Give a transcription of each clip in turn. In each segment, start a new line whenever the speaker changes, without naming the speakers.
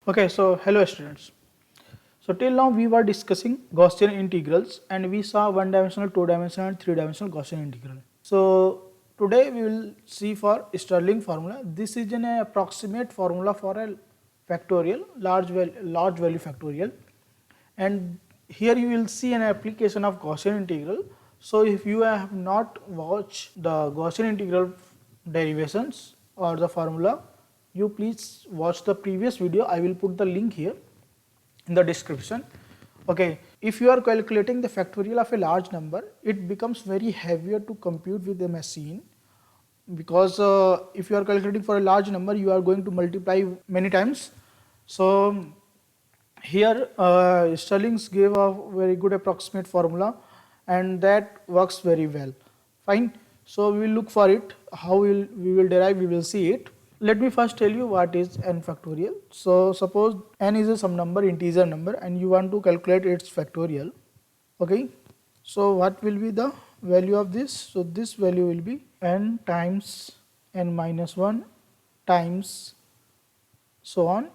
Okay, so hello students. So till now we were discussing Gaussian integrals and we saw one dimensional, two dimensional and three dimensional Gaussian integral. So today we will see for Stirling formula. This is an approximate formula for a factorial, large value factorial, and here you will see an application of Gaussian integral. So if you have not watched the Gaussian integral derivations or the formula, you please watch the previous video. I will put the link here in the description. Okay, if you are calculating the factorial of a large number, it becomes very heavier to compute with the machine, because if you are calculating for a large number, you are going to multiply many times. So here Stirling's gave a very good approximate formula and that works very well. Fine. So we will look for it, how we will derive, we will see it. Let me first tell you what is n factorial. So suppose n is a some number, integer number, and you want to calculate its factorial. Okay. So what will be the value of this? So this value will be n times n minus 1 times so on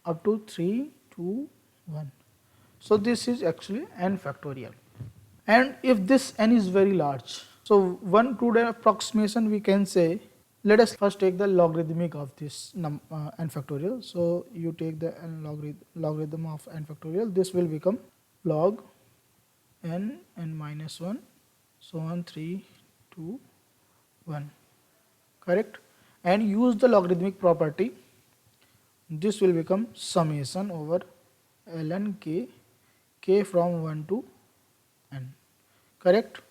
up to 3, 2, 1. So this is actually n factorial. And if this n is very large, so one crude approximation we can say, let us first take the logarithmic of this n factorial. So you take the logarithm of n factorial, this will become log n minus 1 so on 3, 2, 1, correct, and use the logarithmic property. This will become summation over ln k from 1 to n, correct.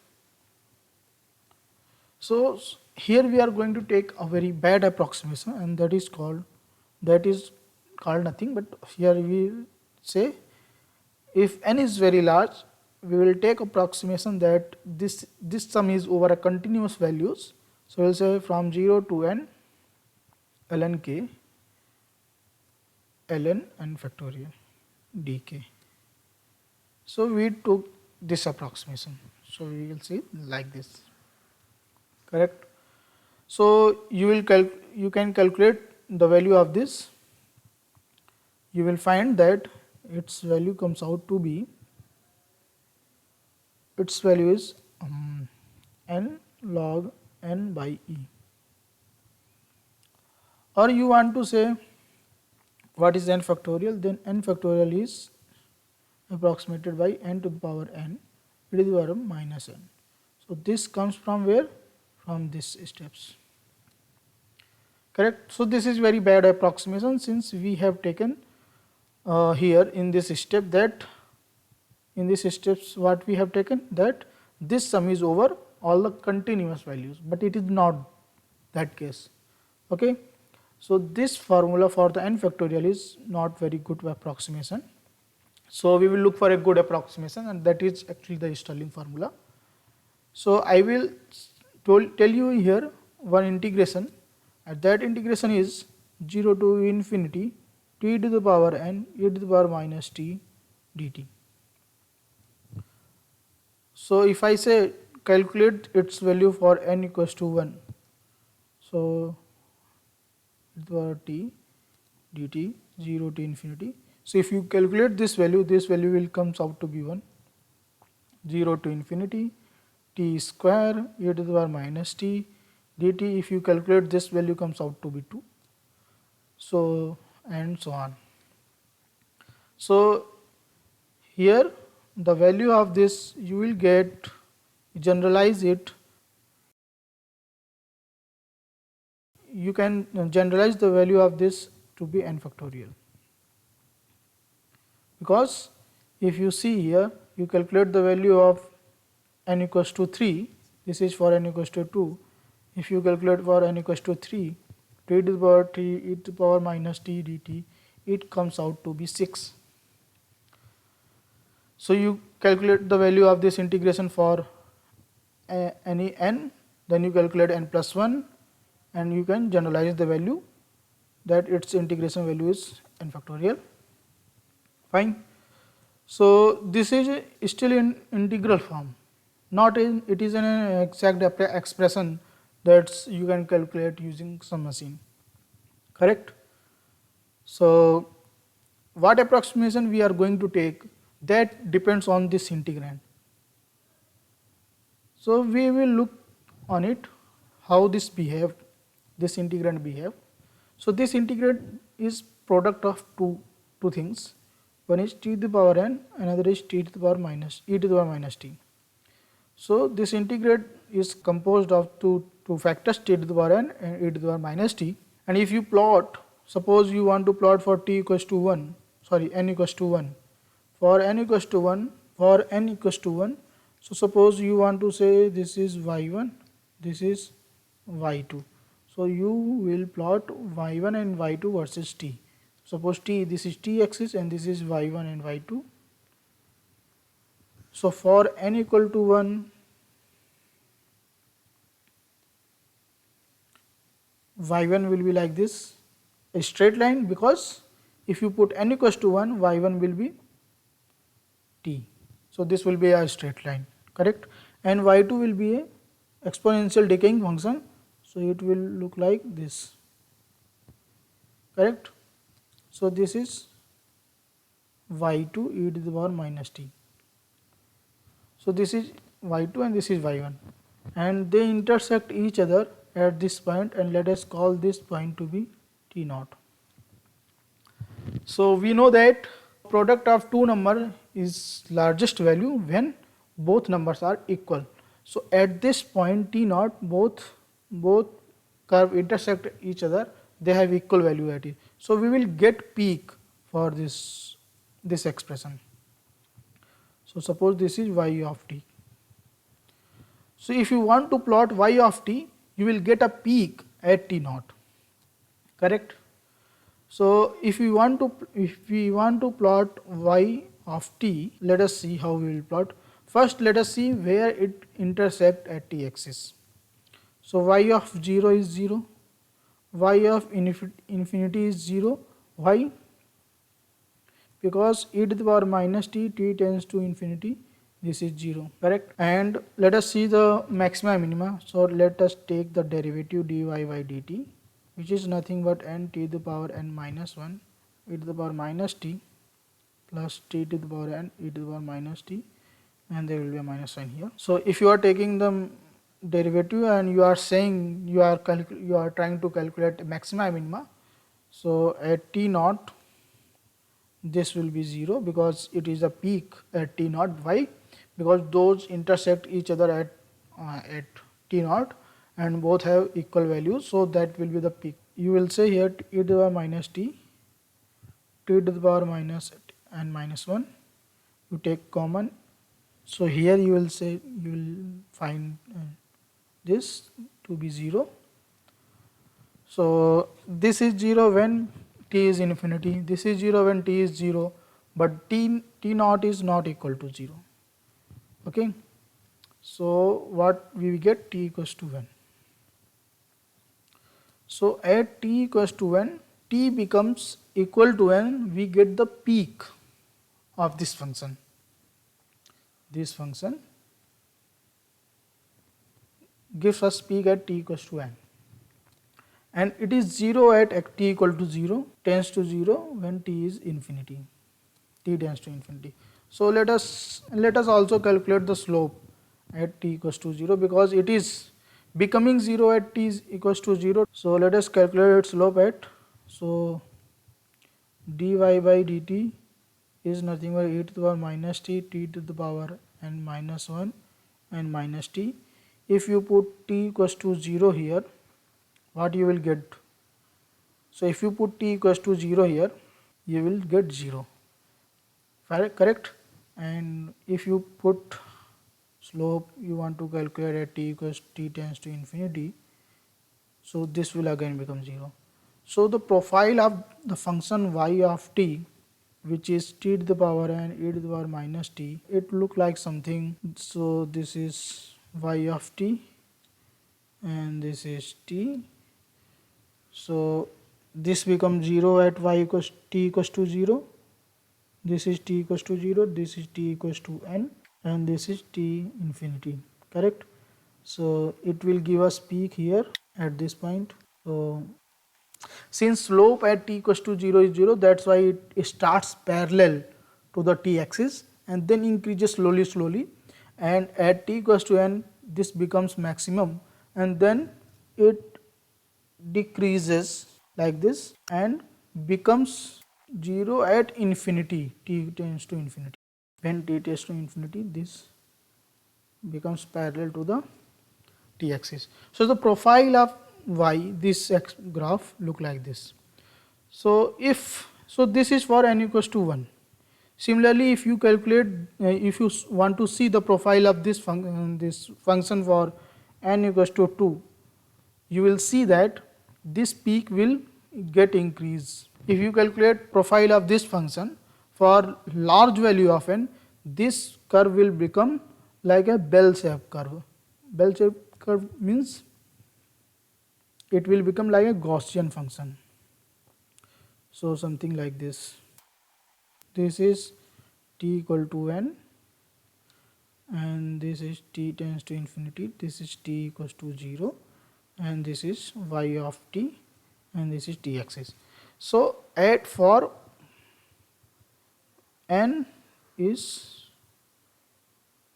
So here we are going to take a very bad approximation, and that is called nothing but here we will say if n is very large, we will take approximation that this sum is over a continuous values. So we will say from 0 to n ln k ln n factorial dk. So we took this approximation. So we will see like this, correct. So you can calculate the value of this. You will find that its value comes out to be, its value is n log n by e. Or you want to say what is n factorial? Then n factorial is approximated by n to the power n e to the power minus n. So this comes from where? From this steps, correct. So this is very bad approximation, since we have taken here in this step that in this steps what we have taken that this sum is over all the continuous values, but it is not that case. Okay. So this formula for the n factorial is not very good approximation. So we will look for a good approximation, and that is actually the Stirling formula. So I will tell you here one integration, and that integration is 0 to infinity t to the power n e to the power minus t dt. So if I say calculate its value for n equals to 1, so e to the power t dt 0 to infinity. So if you calculate this value will comes out to be 1, 0 to infinity t square e to the power minus t dt. If you calculate this value comes out to be 2, so and so on. So here the value of this you will get, generalize it, you can generalize the value of this to be n factorial, because if you see here you calculate the value of n equals to 3, this is for n equals to 2. If you calculate for n equals to 3, t to the power t e to the power minus t dt, it comes out to be 6. So you calculate the value of this integration for any n, then you calculate n plus 1, and you can generalize the value that its integration value is n factorial. Fine. So this is still in integral form, not in, it is an exact expression that you can calculate using some machine, correct. So what approximation we are going to take, that depends on this integrand. So we will look on it how this integrand behave. So this integrand is product of two things. One is t to the power n, another is t to the power minus e to the power minus t. So this integrand is composed of two factors, t to the power n and e to the power minus t. And if you plot, suppose you want to plot for n equals to 1, for n equals to 1, so suppose you want to say this is y1, this is y2. So you will plot y1 and y2 versus t. Suppose this is t axis and this is y1 and y2. So for n equal to 1, y1 will be like this, a straight line, because if you put n equals to 1, y1 will be t. So this will be a straight line, correct? And y2 will be a exponential decaying function, so it will look like this, correct? So this is y2 e to the power minus t. So this is y2 and this is y1, and they intersect each other at this point, and let us call this point to be t naught. So we know that product of two numbers is largest value when both numbers are equal. So at this point t naught, both curve intersect each other, they have equal value at it. So we will get peak for this expression. So suppose this is y of t. So if you want to plot y of t, you will get a peak at t naught, correct? So if we want to plot y of t, let us see how we will plot. First let us see where it intersect at t axis. So y of 0 is 0, y of infinity is 0. Why? Because e to the power minus t tends to infinity, this is 0, correct? And let us see the maxima and minima. So let us take the derivative dy by dt, which is nothing but n t to the power n minus 1 e to the power minus t plus t to the power n e to the power minus t, and there will be a minus sign here. So if you are taking the derivative and you are saying you are trying to calculate maxima and minima, so at t naught this will be 0 because it is a peak at t naught. Why? Because those intersect each other at t naught and both have equal values, so that will be the peak. You will say here e to the power minus t to the power minus n minus 1, you take common. So here you will say, you will find this to be 0. So this is 0 when t is infinity, this is 0 when t is 0, but t naught is not equal to 0. Okay. So what we get, t equals to 1. So at t equals to 1, t becomes equal to 1, we get the peak of this function. This function gives us peak at t equals to n. And it is 0 at t equal to 0, tends to 0 when t is infinity, t tends to infinity. So let us also calculate the slope at t equals to 0, because it is becoming 0 at t is equals to 0. So let us calculate its slope at, so dy by dt is nothing but e to the power minus t to the power n minus 1 and minus t. If you put t equals to 0 here, what you will get? So if you put t equals to 0 here, you will get 0, correct? And if you put slope, you want to calculate at t equals t tends to infinity, so this will again become 0. So the profile of the function y of t, which is t to the power n e to the power minus t, it look like something. So this is y of t and this is t. So this becomes 0 at y equals t equals to 0, this is t equals to 0, this is t equals to n, and this is t infinity, correct? So it will give us peak here at this point. So Since slope at t equals to 0 is 0, that's why it starts parallel to the t axis and then increases slowly, and at t equals to n this becomes maximum and then it decreases like this and becomes 0 at infinity, t tends to infinity. When t tends to infinity, this becomes parallel to the t axis. So the profile of y, this x graph look like this. So this is for n equals to 1. Similarly, if you calculate, if you want to see the profile of this function for n equals to 2, you will see that this peak will get increased. If you calculate profile of this function for large value of n, this curve will become like a bell shaped curve. Bell shaped curve means it will become like a Gaussian function. So something like this. This is t equal to n and this is t tends to infinity, this is t equals to 0 and this is y of t and this is t axis. So at for n is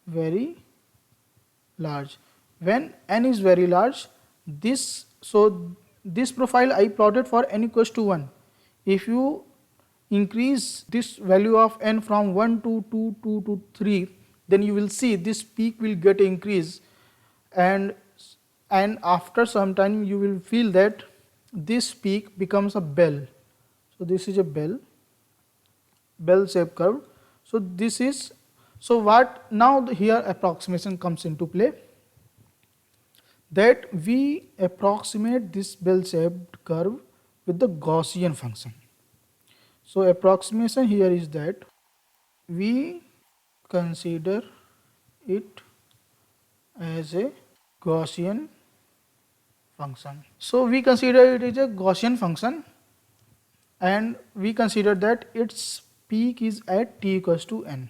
very large, when n is very large, this profile I plotted for n equals to 1. If you increase this value of n from 1 to 2, 2 to 3, then you will see this peak will get increased, and after some time you will feel that this peak becomes a bell. So this is a bell shaped curve. So this is, so what now here approximation comes into play, that we approximate this bell shaped curve with the Gaussian function. So approximation here is that we consider it as a Gaussian function. So we consider it as a Gaussian function and we consider that its peak is at t equals to n.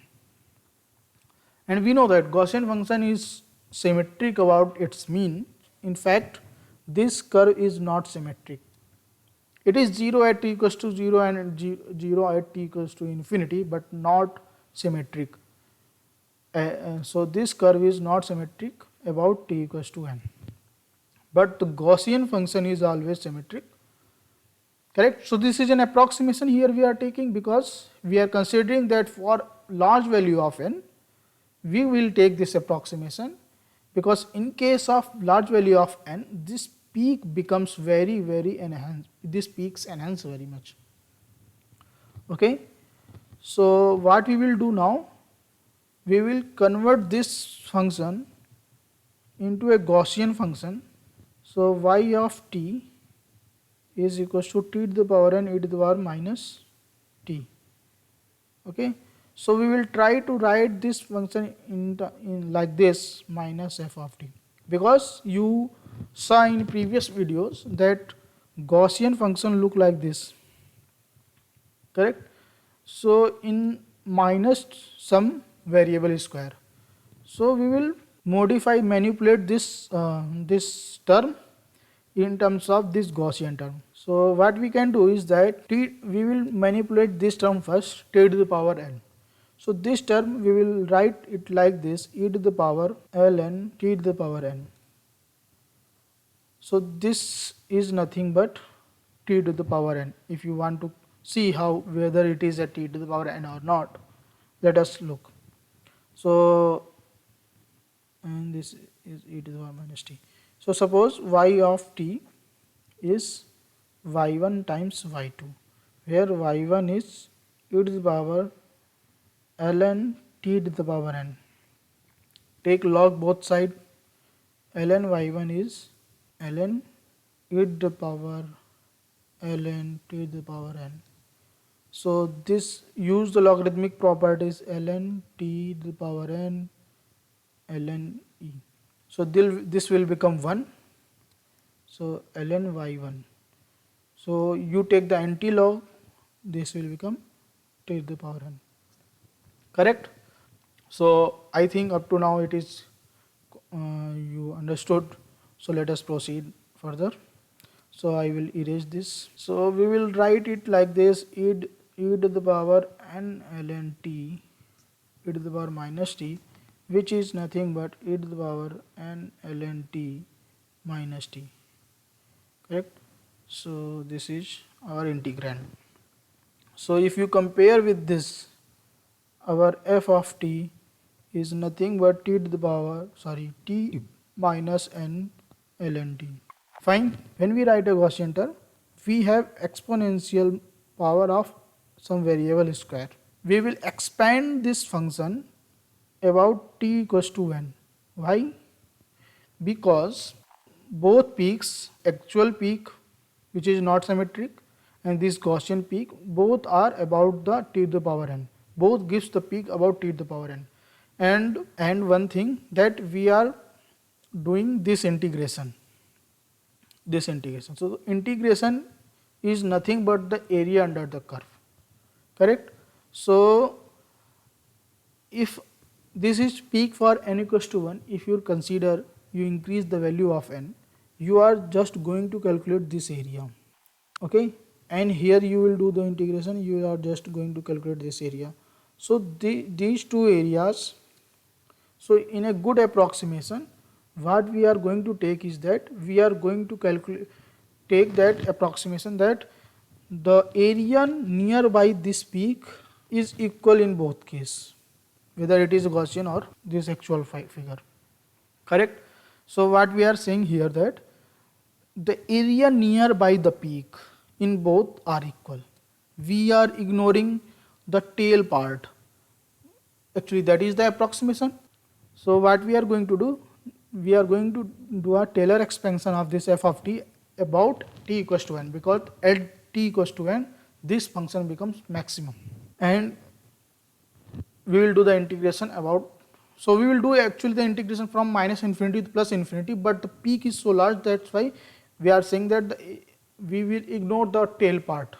And we know that Gaussian function is symmetric about its mean. In fact, this curve is not symmetric. It is 0 at t equals to 0 and 0 at t equals to infinity, but not symmetric. So this curve is not symmetric about t equals to n. But the Gaussian function is always symmetric. Correct? So this is an approximation here we are taking because we are considering that for large value of n, we will take this approximation, because in case of large value of n, this peak becomes very enhanced. These peaks enhance very much. Okay. So what we will do now, we will convert this function into a Gaussian function. So y of t is equals to t to the power n e to the power minus t. Okay. So we will try to write this function in like this, minus f of t, because you saw in previous videos that Gaussian function look like this. Correct? So in minus some variable square. So we will manipulate this this term in terms of this Gaussian term. So what we can do is that we will manipulate this term first, t to the power n. So this term we will write it like this, e to the power ln t to the power n. So this is nothing but t to the power n. If you want to see how whether it is a t to the power n or not, let us look. So and this is e to the power minus t. So suppose y of t is y1 times y2, where y1 is e to the power ln t to the power n. Take log both side. Ln y1 is ln e to the power ln t to the power n. So this use the logarithmic properties, ln t to the power n ln e. So this will become 1. So ln y1. So you take the anti-log, this will become t to the power n. Correct? So I think up to now it is you understood. So let us proceed further. So I will erase this. So we will write it like this: e to the power n ln t e to the power minus t, which is nothing but e to the power n ln t minus t. Correct? So this is our integrand. So if you compare with this, our f of t is nothing but t to the power t minus n ln t. Fine. When we write a Gaussian term, we have exponential power of some variable square. We will expand this function about t equals to n. Why? Because both peaks, actual peak which is not symmetric and this Gaussian peak, both are about the t to the power n. Both gives the peak about t to the power n. And one thing that we are doing this integration. So the integration is nothing but the area under the curve. Correct? So if this is peak for n equals to 1, if you consider you increase the value of n, you are just going to calculate this area. Okay, and here you will do the integration, you are just going to calculate this area. So these two areas, so in a good approximation, what we are going to take is that we are going to take that approximation that the area nearby this peak is equal in both cases, whether it is Gaussian or this actual figure. Correct? So what we are saying here that the area nearby the peak in both are equal. We are ignoring the tail part. Actually that is the approximation. So what we are going to do, we are going to do a Taylor expansion of this f of t about t equals to n, because at t equals to n this function becomes maximum, and we will do the integration about, so we will do actually the integration from minus infinity to plus infinity, but the peak is so large, that's why we are saying that we will ignore the tail part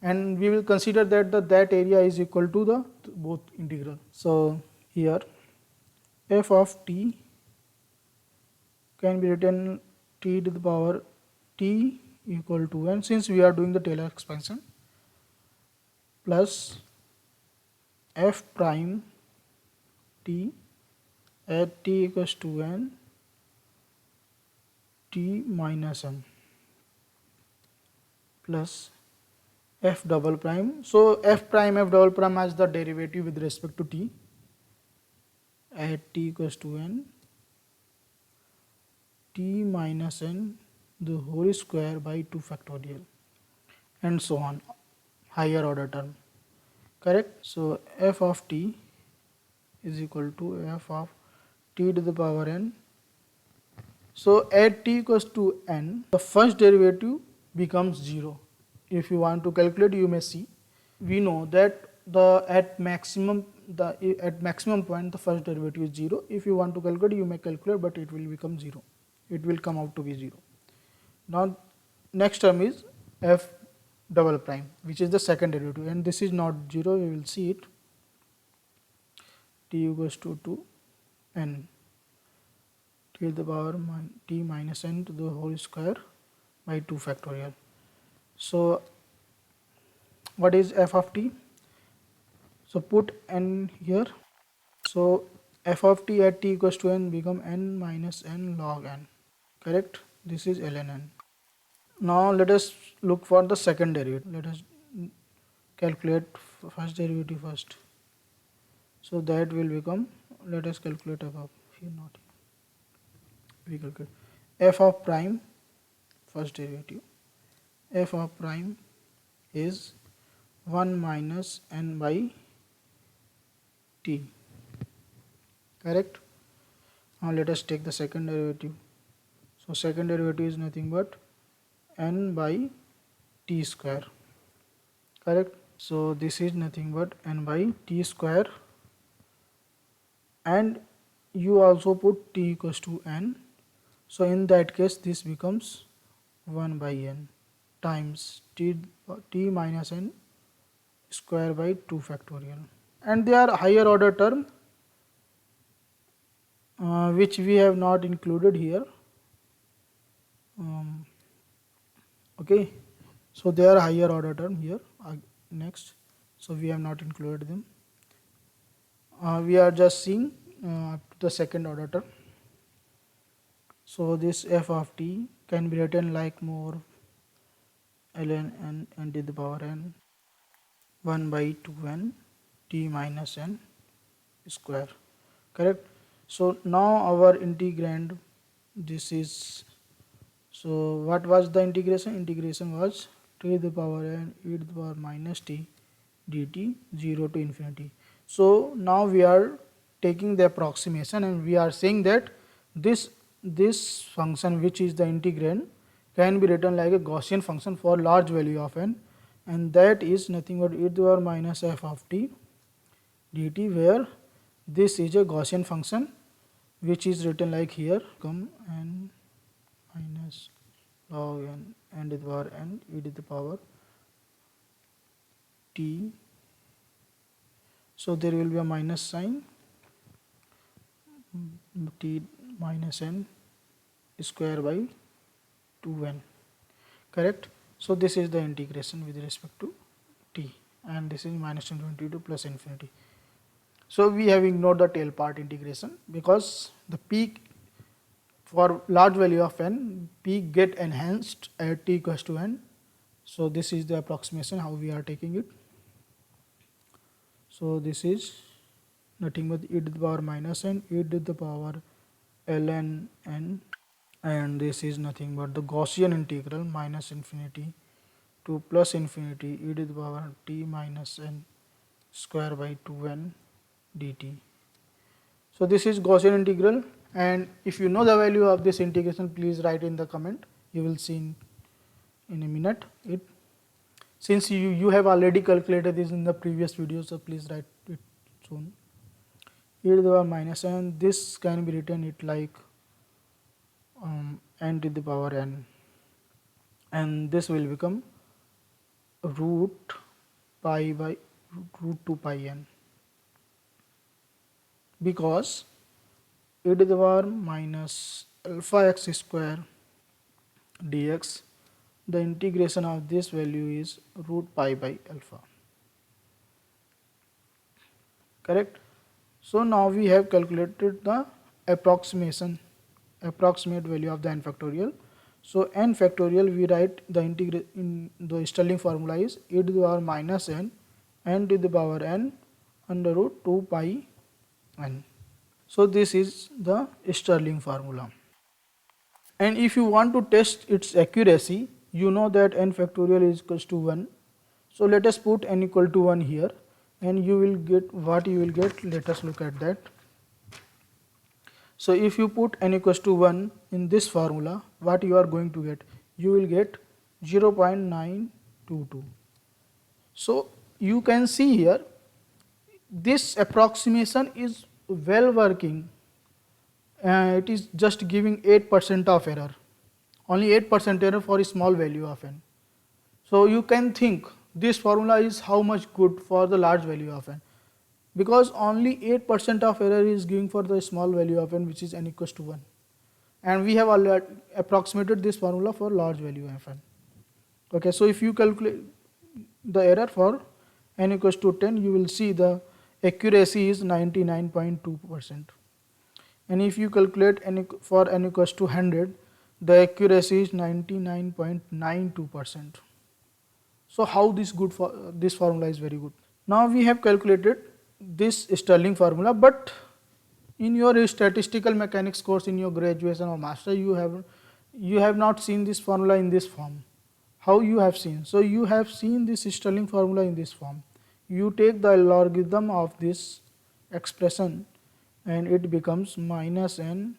and we will consider that that area is equal to the both integral. So here f of t can be written t to the power t equal to n, since we are doing the Taylor expansion, plus f prime t at t equals to n t minus n plus f double prime. So f double prime has the derivative with respect to t at t equals to n t minus n the whole square by 2 factorial, and so on, higher order term. Correct? So f of t is equal to f of t to the power n. So at t equals to n, the first derivative becomes 0. If you want to calculate, you may see. We know that at maximum point the first derivative is 0. If you want to calculate, you may calculate, but it will become 0. It will come out to be 0. Now next term is f double prime, which is the second derivative, and this is not 0. We will see it. T equals to n t to the power t minus n to the whole square by 2 factorial. So what is f of t? So put n here. So f of t at t equals to n become n minus n log n. Correct? This is ln n. Now let us look for the second derivative. Let us calculate first derivative first. So that will become, let us calculate above here, not here. We calculate f of prime, first derivative, f of prime is 1 minus n by t. Correct? Now let us take the second derivative. So second derivative is nothing but n by t square. Correct? So this is nothing but n by t square, and you also put t equals to n. So in that case this becomes 1 by n times t minus n square by 2 factorial. And they are higher order term which we have not included here. Okay, so they are higher order term here. Next, so we have not included them. We are just seeing up to the second order term. So this f of t can be written like more ln n to the power n 1 by 2n t minus n square, correct. So now our integrand, this is, so what was the integration was t to the power n e to the power minus t dt 0 to infinity. So now we are taking the approximation and we are saying that this function, which is the integrand, can be written like a Gaussian function for large value of n, and that is nothing but e to the power minus f of t dt, where this is a Gaussian function which is written like here, come n minus log n to the power n e to the power t. So there will be a minus sign, t minus n square by 2n, correct. So this is the integration with respect to t, and this is minus infinity to plus infinity. So we have ignored the tail part integration because the peak for large value of n, peak get enhanced at t equals to n. So this is the approximation how we are taking it. So this is nothing but e to the power minus n e to the power ln n, and this is nothing but the Gaussian integral minus infinity to plus infinity e to the power t minus n square by 2n dt. So this is Gaussian integral, and if you know the value of this integration, please write in the comment. You will see in a minute it. Since you have already calculated this in the previous video, so please write it soon. E to the power minus n, this can be written it like n to the power n, and this will become root pi by root 2 pi n, because e to the power minus alpha x square dx, the integration of this value is root pi by alpha, correct. So now we have calculated the approximate value of the n factorial. So n factorial, we write the in the Stirling formula is e to the power minus n to the power n under root 2 pi n. So this is the Stirling formula. And if you want to test its accuracy, you know that n factorial is equals to 1. So let us put n equal to 1 here, and you will get what you will get. Let us look at that. So if you put n equals to 1 in this formula, what you are going to get? You will get 0.922. So you can see here, this approximation is well working. It is just giving 8% of error, only 8% error for a small value of n. So you can think this formula is how much good for the large value of n, because only 8% of error is giving for the small value of n, which is n equals to 1, and we have already approximated this formula for large value of n. Okay, so if you calculate the error for n equals to 10, you will see the accuracy is 99.2%. And if you calculate for n equals to 100, the accuracy is 99.92%. So how this formula is very good. Now we have calculated this Stirling formula, but in your statistical mechanics course in your graduation or master, you have not seen this formula in this form. How you have seen? So you have seen this Stirling formula in this form. You take the logarithm of this expression, and it becomes minus n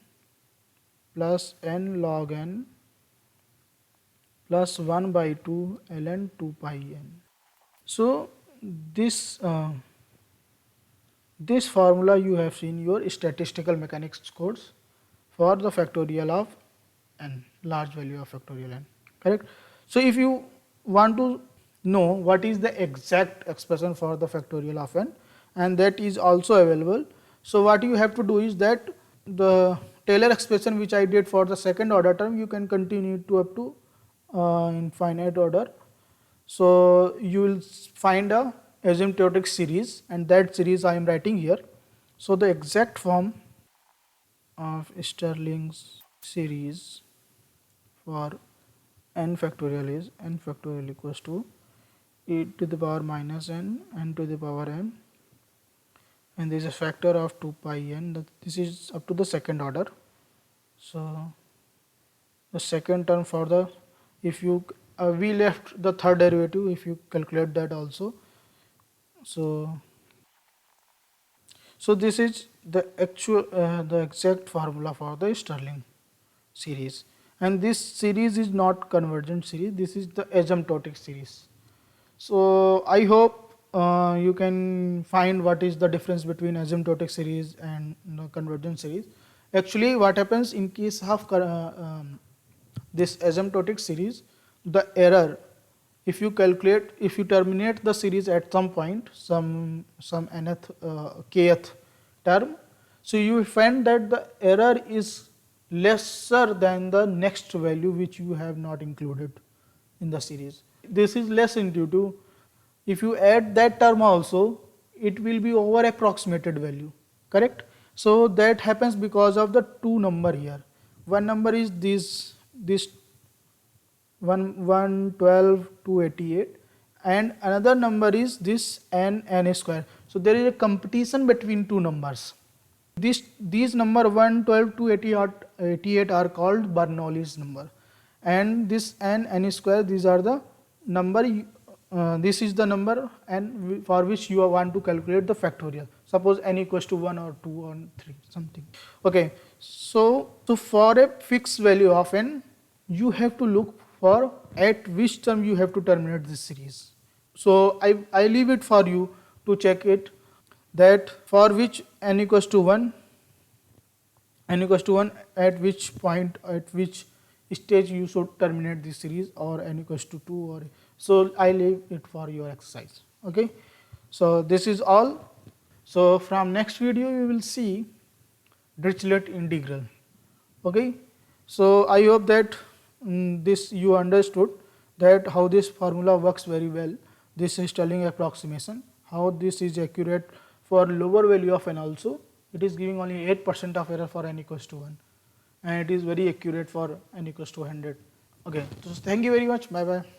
plus n log n plus 1 by 2 ln 2 pi n. So this formula you have seen your statistical mechanics course for the factorial of n, large value of factorial n, correct. So if you want to know what is the exact expression for the factorial of n, and that is also available. So what you have to do is that the Taylor expression which I did for the second order term, you can continue to up to in finite order. So you will find a asymptotic series, and that series I am writing here. So the exact form of Stirling's series for n factorial is n factorial equals to e to the power minus n, n to the power n, and there is a factor of 2 pi n. This is up to the second order. So the second term for the, if you we left the third derivative, if you calculate that also. So this is the actual the exact formula for the Stirling series, and this series is not convergent series, this is the asymptotic series. So I hope you can find what is the difference between asymptotic series and the convergent series. Actually what happens in case of this asymptotic series, the error, if you calculate, if you terminate the series at some point, some nth kth term, so you will find that the error is lesser than the next value which you have not included in the series. This is less intuitive. If you add that term also, it will be over approximated value, correct? So that happens because of the two number here. One number is this 112 288, and another number is this n square. So there is a competition between two numbers. These number 112 288 are called Bernoulli's number, and this n square, these are the number this is the number and for which you want to calculate the factorial. Suppose n equals to 1 or 2 or 3 something. Okay, so for a fixed value of n, you have to look for at which term you have to terminate this series. So I leave it for you to check it, that for which n equals to 1 at which point, at which stage you should terminate this series, or n equals to 2, or so I leave it for your exercise. Okay, so this is all. So from next video you will see Dirichlet integral. Okay, so I hope that this you understood that how this formula works very well. This is Stirling approximation, how this is accurate for lower value of n also. It is giving only 8% of error for n equals to 1, and it is very accurate for n equals to 100. Okay, so thank you very much. Bye bye.